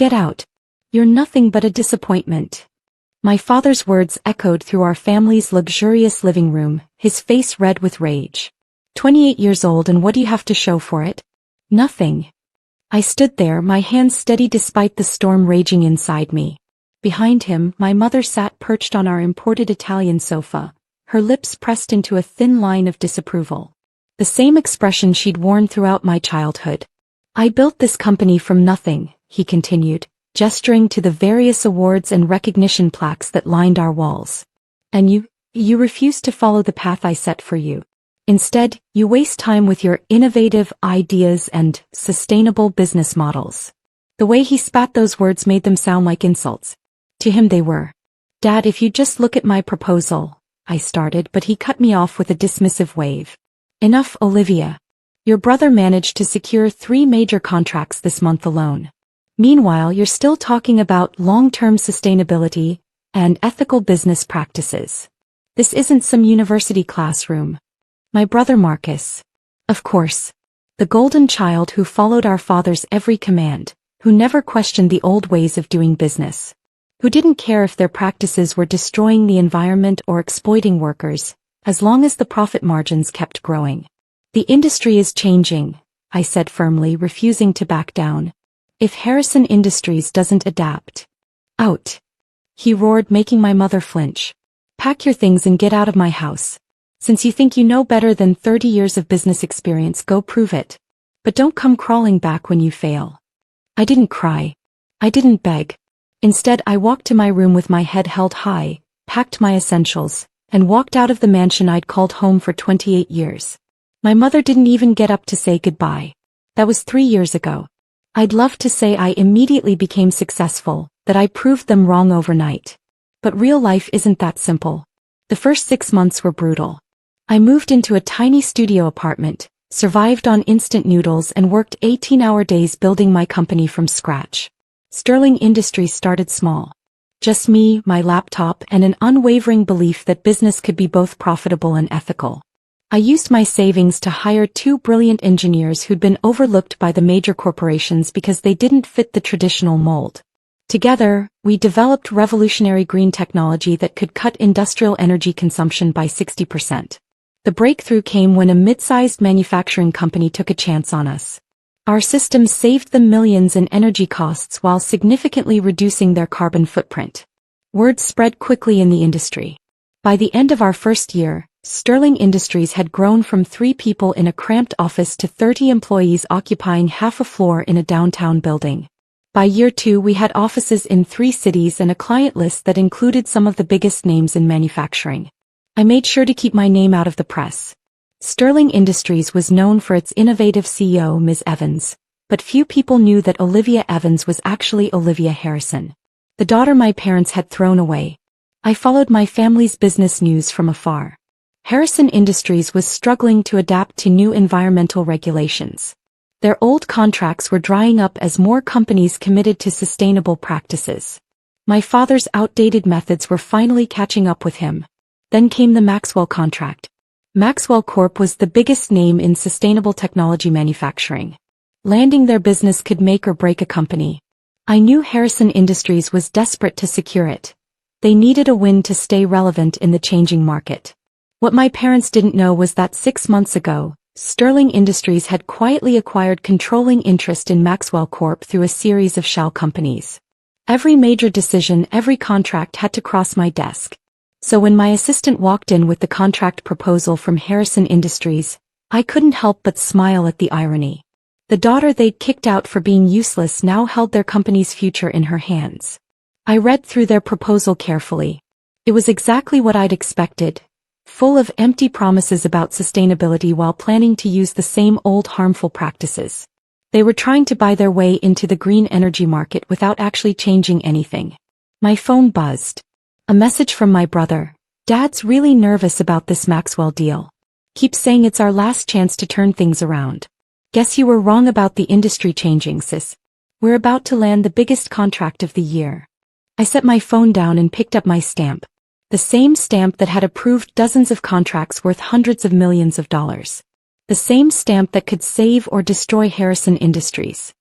Get out. You're nothing but a disappointment. My father's words echoed through our family's luxurious living room, his face red with rage. 28 years old, and what do you have to show for it? Nothing. I stood there, my hands steady despite the storm raging inside me. Behind him, my mother sat perched on our imported Italian sofa, her lips pressed into a thin line of disapproval. The same expression she'd worn throughout my childhood. I built this company from nothing, he continued, gesturing to the various awards and recognition plaques that lined our walls. And you refused to follow the path I set for you. Instead, you waste time with your innovative ideas and sustainable business models. The way he spat those words made them sound like insults. To him they were. Dad, if you just look at my proposal, I started, but he cut me off with a dismissive wave. Enough, Olivia. Your brother managed to secure 3 major contracts this month alone. Meanwhile, you're still talking about long-term sustainability and ethical business practices. This isn't some university classroom. My brother Marcus. Of course. The golden child who followed our father's every command, who never questioned the old ways of doing business, who didn't care if their practices were destroying the environment or exploiting workers, as long as the profit margins kept growing. The industry is changing, I said firmly, refusing to back down. If Harrison Industries doesn't adapt. Out. He roared, making my mother flinch. Pack your things and get out of my house. Since you think you know better than 30 years of business experience, go prove it. But don't come crawling back when you fail. I didn't cry. I didn't beg. Instead, I walked to my room with my head held high, packed my essentials, and walked out of the mansion I'd called home for 28 years. My mother didn't even get up to say goodbye. That was 3 years ago. I'd love to say I immediately became successful, that I proved them wrong overnight. But real life isn't that simple. The first 6 months were brutal. I moved into a tiny studio apartment, survived on instant noodles, and worked 18-hour days building my company from scratch. Sterling Industries started small. Just me, my laptop, and an unwavering belief that business could be both profitable and ethical. I used my savings to hire 2 brilliant engineers who'd been overlooked by the major corporations because they didn't fit the traditional mold. Together, we developed revolutionary green technology that could cut industrial energy consumption by 60%. The breakthrough came when a mid-sized manufacturing company took a chance on us. Our system saved them millions in energy costs while significantly reducing their carbon footprint. Word spread quickly in the industry. By the end of our first year, Sterling Industries had grown from 3 people in a cramped office to 30 employees occupying half a floor in a downtown building. By year 2, we had offices in 3 cities and a client list that included some of the biggest names in manufacturing. I made sure to keep my name out of the press. Sterling Industries was known for its innovative CEO, Ms. Evans, but few people knew that Olivia Evans was actually Olivia Harrison, the daughter my parents had thrown away. I followed my family's business news from afar. Harrison Industries was struggling to adapt to new environmental regulations. Their old contracts were drying up as more companies committed to sustainable practices. My father's outdated methods were finally catching up with him. Then came the Maxwell contract. Maxwell Corp was the biggest name in sustainable technology manufacturing. Landing their business could make or break a company. I knew Harrison Industries was desperate to secure it. They needed a win to stay relevant in the changing market. What my parents didn't know was that 6 months ago, Sterling Industries had quietly acquired controlling interest in Maxwell Corp through a series of shell companies. Every major decision, every contract had to cross my desk. So when my assistant walked in with the contract proposal from Harrison Industries, I couldn't help but smile at the irony. The daughter they'd kicked out for being useless now held their company's future in her hands. I read through their proposal carefully. It was exactly what I'd expected, full of empty promises about sustainability while planning to use the same old harmful practices. They were trying to buy their way into the green energy market without actually changing anything. My phone buzzed. A message from my brother. Dad's really nervous about this Maxwell deal. Keeps saying it's our last chance to turn things around. Guess you were wrong about the industry changing, sis. We're about to land the biggest contract of the year. I set my phone down and picked up my stamp. The same stamp that had approved dozens of contracts worth hundreds of millions of dollars. The same stamp that could save or destroy Harrison Industries.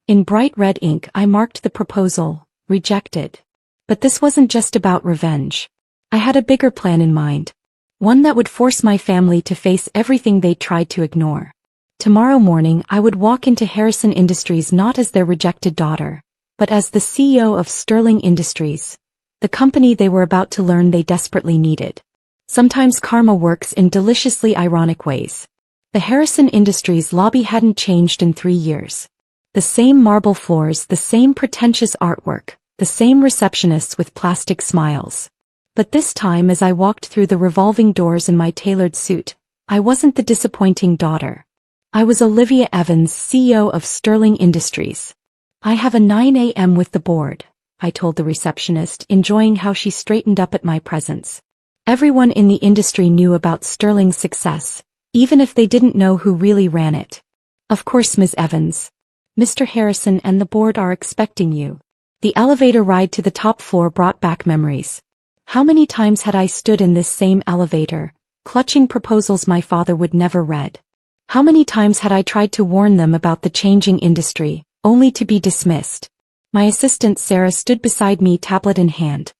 In bright red ink I marked the proposal, rejected. But this wasn't just about revenge. I had a bigger plan in mind. One that would force my family to face everything they tried to ignore. Tomorrow morning I would walk into Harrison Industries not as their rejected daughter, but as the CEO of Sterling Industries, the company they were about to learn they desperately needed. Sometimes karma works in deliciously ironic ways. The Harrison Industries lobby hadn't changed in 3 years. The same marble floors, the same pretentious artwork, the same receptionists with plastic smiles. But this time as I walked through the revolving doors in my tailored suit, I wasn't the disappointing daughter. I was Olivia Evans, CEO of Sterling Industries. I have a 9 a.m. with the board, I told the receptionist, enjoying how she straightened up at my presence. Everyone in the industry knew about Sterling's success, even if they didn't know who really ran it. Of course, Ms. Evans. Mr. Harrison and the board are expecting you. The elevator ride to the top floor brought back memories. How many times had I stood in this same elevator, clutching proposals my father would never read? How many times had I tried to warn them about the changing industry, only to be dismissed? My assistant Sarah stood beside me, tablet in hand.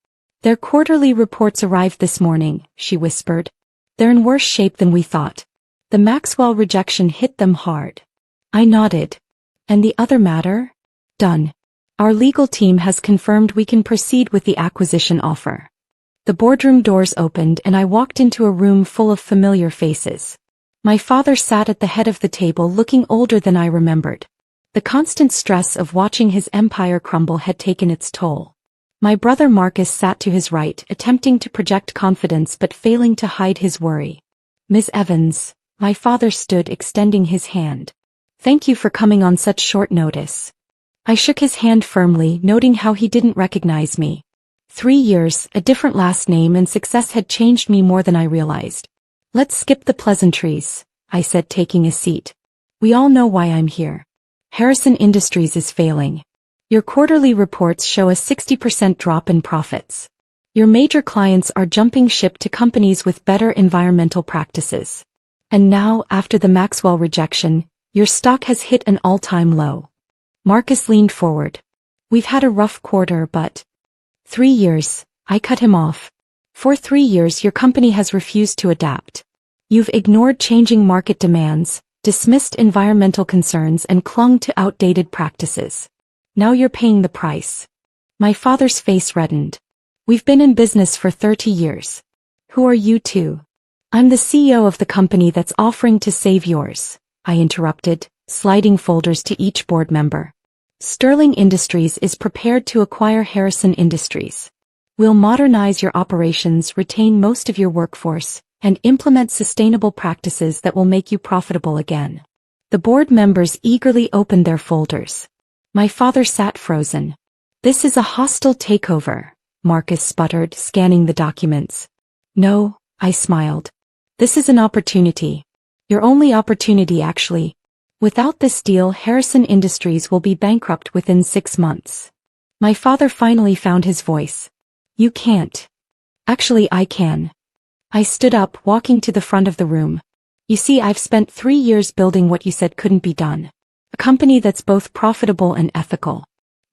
Their quarterly reports arrived this morning, she whispered. They're in worse shape than we thought. The Maxwell rejection hit them hard. I nodded. And the other matter? Done. Our legal team has confirmed we can proceed with the acquisition offer. The boardroom doors opened and I walked into a room full of familiar faces. My father sat at the head of the table looking older than I remembered. The constant stress of watching his empire crumble had taken its toll. My brother Marcus sat to his right, attempting to project confidence but failing to hide his worry. Ms. Evans, my father stood, extending his hand. Thank you for coming on such short notice. I shook his hand firmly, noting how he didn't recognize me. 3 years, a different last name, and success had changed me more than I realized. Let's skip the pleasantries, I said, taking a seat. We all know why I'm here. Harrison Industries is failing. Your quarterly reports show a 60% drop in profits. Your major clients are jumping ship to companies with better environmental practices. And now, after the Maxwell rejection, your stock has hit an all-time low. Marcus leaned forward. We've had a rough quarter, but 3 years, I cut him off. For 3 years your company has refused to adapt. You've ignored changing market demands, dismissed environmental concerns and clung to outdated practices. Now you're paying the price. My father's face reddened. We've been in business for 30 years. Who are you two? I'm the CEO of the company that's offering to save yours, I interrupted, sliding folders to each board member. Sterling Industries is prepared to acquire Harrison Industries. We'll modernize your operations, retain most of your workforce, and implement sustainable practices that will make you profitable again. The board members eagerly opened their folders. My father sat frozen. This is a hostile takeover, Marcus sputtered, scanning the documents. No, I smiled. This is an opportunity. Your only opportunity, actually. Without this deal, Harrison Industries will be bankrupt within 6 months. My father finally found his voice. You can't. Actually, I can. I stood up, walking to the front of the room. You see, I've spent 3 years building what you said couldn't be done. A company that's both profitable and ethical.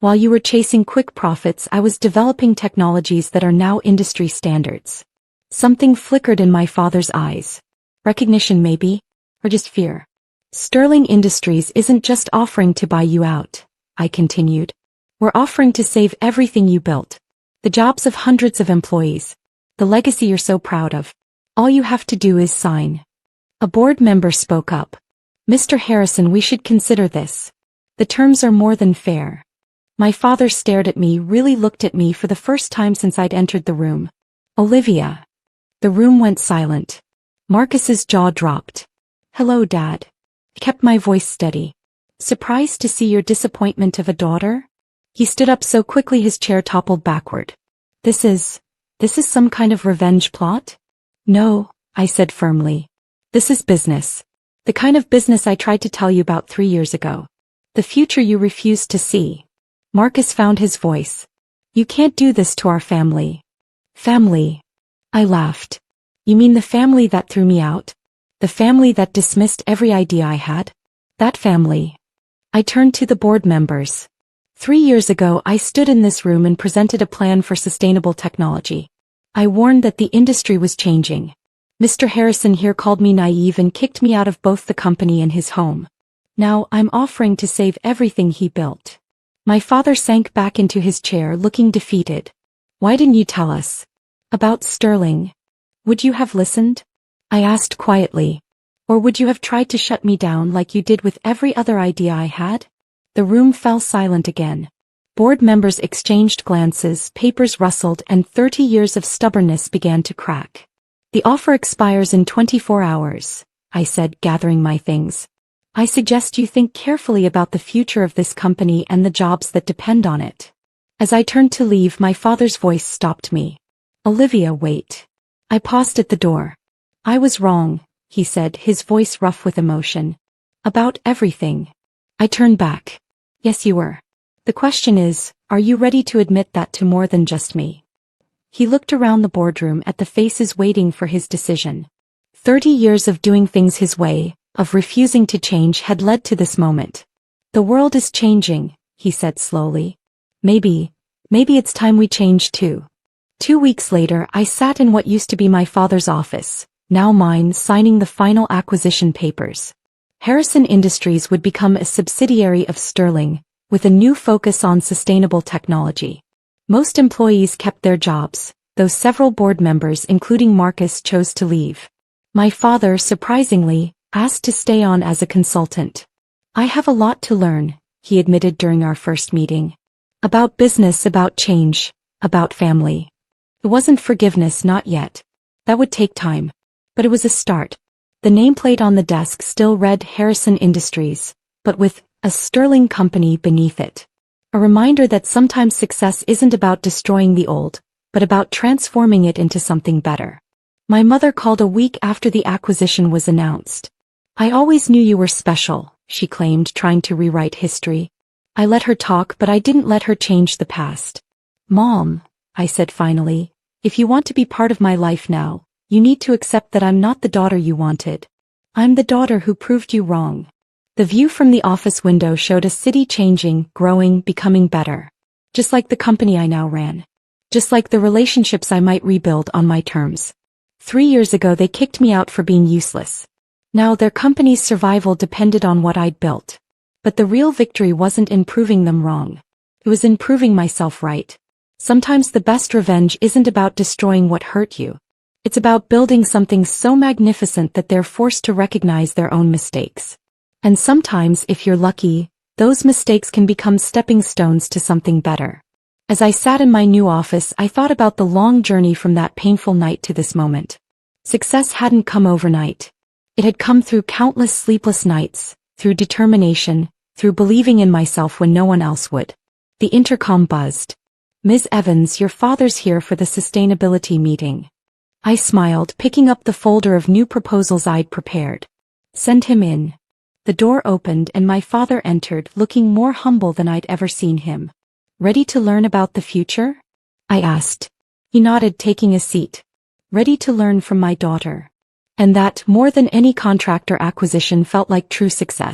While you were chasing quick profits, I was developing technologies that are now industry standards. Something flickered in my father's eyes. Recognition maybe, or just fear. Sterling Industries isn't just offering to buy you out, I continued. We're offering to save everything you built. The jobs of hundreds of employees. The legacy you're so proud of. All you have to do is sign. A board member spoke up. Mr. Harrison, we should consider this. The terms are more than fair. My father stared at me, really looked at me for the first time since I'd entered the room. Olivia. The room went silent. Marcus's jaw dropped. Hello, Dad. I kept my voice steady. Surprised to see your disappointment of a daughter? He stood up so quickly his chair toppled backward. This is some kind of revenge plot? No, I said firmly. This is business. The kind of business I tried to tell you about 3 years ago. The future you refused to see. Marcus found his voice. You can't do this to our family. Family. I laughed. You mean the family that threw me out? The family that dismissed every idea I had? That family. I turned to the board members. 3 years ago I stood in this room and presented a plan for sustainable technology. I warned that the industry was changing. Mr. Harrison here called me naive and kicked me out of both the company and his home. Now I'm offering to save everything he built. My father sank back into his chair looking defeated. Why didn't you tell us about Sterling? Would you have listened? I asked quietly. Or would you have tried to shut me down like you did with every other idea I had? The room fell silent again. Board members exchanged glances, papers rustled, and 30 years of stubbornness began to crack. The offer expires in 24 hours, I said, gathering my things. I suggest you think carefully about the future of this company and the jobs that depend on it. As I turned to leave, my father's voice stopped me. Olivia, wait. I paused at the door. I was wrong, he said, his voice rough with emotion. About everything. I turned back. Yes, you were. The question is, are you ready to admit that to more than just me? He looked around the boardroom at the faces waiting for his decision. 30 years of doing things his way, of refusing to change, had led to this moment. The world is changing, he said slowly. Maybe it's time we change too. 2 weeks later, I sat in what used to be my father's office, now mine, signing the final acquisition papers. Harrison Industries would become a subsidiary of Sterling, with a new focus on sustainable technology. Most employees kept their jobs, though several board members, including Marcus, chose to leave. My father, surprisingly, asked to stay on as a consultant. I have a lot to learn, he admitted during our first meeting. About business, about change, about family. It wasn't forgiveness, not yet. That would take time. But it was a start. The nameplate on the desk still read Harrison Industries, but with a Sterling company beneath it. A reminder that sometimes success isn't about destroying the old, but about transforming it into something better. My mother called a week after the acquisition was announced. I always knew you were special, she claimed, trying to rewrite history. I let her talk, but I didn't let her change the past. Mom, I said finally, if you want to be part of my life now, you need to accept that I'm not the daughter you wanted. I'm the daughter who proved you wrong. The view from the office window showed a city changing, growing, becoming better. Just like the company I now ran. Just like the relationships I might rebuild on my terms. 3 years ago they kicked me out for being useless. Now their company's survival depended on what I'd built. But the real victory wasn't in proving them wrong. It was in proving myself right. Sometimes the best revenge isn't about destroying what hurt you. It's about building something so magnificent that they're forced to recognize their own mistakes. And sometimes, if you're lucky, those mistakes can become stepping stones to something better. As I sat in my new office, I thought about the long journey from that painful night to this moment. Success hadn't come overnight. It had come through countless sleepless nights, through determination, through believing in myself when no one else would. The intercom buzzed. Ms. Evans, your father's here for the sustainability meeting. I smiled, picking up the folder of new proposals I'd prepared. Send him in. The door opened and my father entered, looking more humble than I'd ever seen him. Ready to learn about the future? I asked. He nodded, taking a seat. Ready to learn from my daughter. And that, more than any contract or acquisition, felt like true success.